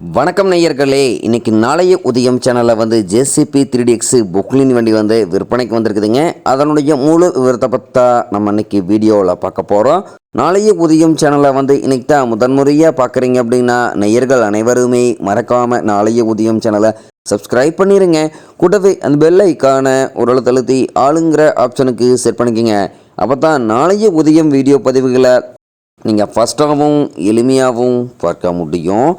வணக்கம் நேயர்களே, இன்னைக்கு நாளைய உதயம் சேனலில் ஜேசிபி 3DX பொக்லின் வண்டி விற்பனைக்கு வந்திருக்குதுங்க. அதனுடைய முழு விவரத்தை பற்றி நம்ம இன்னைக்கு வீடியோவில் பார்க்க போகிறோம். நாளைய உதயம் சேனலை இன்னைக்கு தான் முதன்முறையாக பார்க்குறீங்க அப்படின்னா நேயர்கள் அனைவருமே மறக்காமல் நாளைய உதயம் சேனலை சப்ஸ்கிரைப் பண்ணிடுங்க. கூடவே அந்த பெல் ஐக்கான ஒரு அழுத்தி ஆளுங்கிற ஆப்ஷனுக்கு செட் பண்ணிக்கோங்க. அப்போ தான் நாளைய உதயம் வீடியோ பதிவுகளை நீங்கள் ஃபஸ்ட்டாகவும் எளிமையாகவும் பார்க்க முடியும்.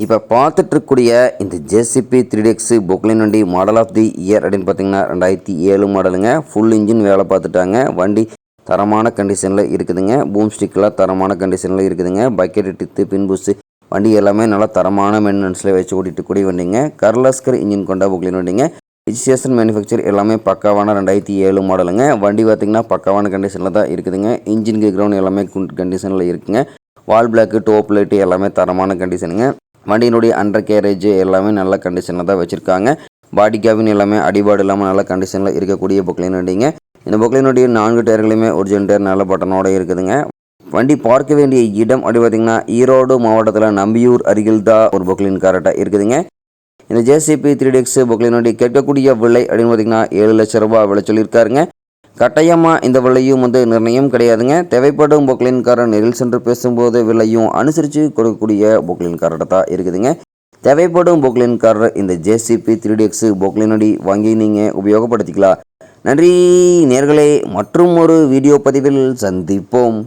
இப்போ பார்த்துட்ருக்கூடிய இந்த ஜேசிபி 3DX பொக்லின் வண்டி மாடல் ஆஃப் தி இயர் அப்படின்னு பார்த்தீங்கன்னா 2007 மாடலுங்க. ஃபுல் இன்ஜின் வேலை பார்த்துட்டாங்க. வண்டி தரமான கண்டிஷனில் இருக்குதுங்க. பூம் ஸ்டிக்கெலாம் தரமான கண்டிஷனில் இருக்குதுங்க. பக்கெட் டித்து பின்புஸு வண்டி எல்லாமே நல்லா தரமான மெயின்டெனன்ஸில் வச்சு ஓட்டிட்டு கூடிய வண்டிங்க. கர்லாஸ்கர் இன்ஜின் கொண்ட பொக்லின் வண்டிங்க. ரிஜிஸ்ட்ரேஷன் மேனுஃபேக்சர் எல்லாமே பக்காவான 2007 மாடலுங்க. வண்டி பார்த்திங்கன்னா பக்காவான கண்டிஷனில் தான் இருக்குதுங்க. இன்ஜின் கிரவுண்ட் எல்லாமே கண்டிஷனில் இருக்குங்க. வால் பிளாக்கு டோப் லைட்டு எல்லாமே தரமான கண்டிஷனுங்க. வண்டியினுடைய அண்டர் கேரேஜ் எல்லாமே நல்ல கண்டிஷனில் தான் வச்சுருக்காங்க. பாடி கேபின் எல்லாமே அடிபாடு இல்லாமல் நல்ல கண்டிஷனில் இருக்கக்கூடிய பொக்லின் வண்டிங்க. இந்த பொக்லினுடைய 4 டயர்களுமே ஒரிஜினல் டயர் நல்ல பட்டனோடு இருக்குதுங்க. வண்டி பார்க்க வேண்டிய இடம் அப்படி பார்த்திங்கன்னா ஈரோடு மாவட்டத்தில் நம்பியூர் அருகில் தான் ஒரு பொக்லின் கரெக்டாக இருக்குதுங்க. இந்த ஜேசிபி 3DX பொக்லின் வண்டி கேட்கக்கூடிய விலை அப்படின்னு பார்த்திங்கன்னா 7 லட்சம் ரூபாய் விலை சொல்லியிருக்காருங்க. கட்டாயமாக இந்த விலையும் நிர்ணயம் கிடையாதுங்க. தேவைப்படும் பொக்லின்காரர் நேரில் சென்று பேசும்போது விலையும் அனுசரித்து கொடுக்கக்கூடிய பொக்லின்காரர்கிட்ட தான் இருக்குதுங்க. தேவைப்படும் பொக்லின்காரர் இந்த ஜேசிபி 3DX பொக்லின் வண்டி வாங்கி நீங்கள் உபயோகப்படுத்திக்கலாம். நன்றி நேயர்களே, மற்றும் ஒரு வீடியோ பதிவில் சந்திப்போம்.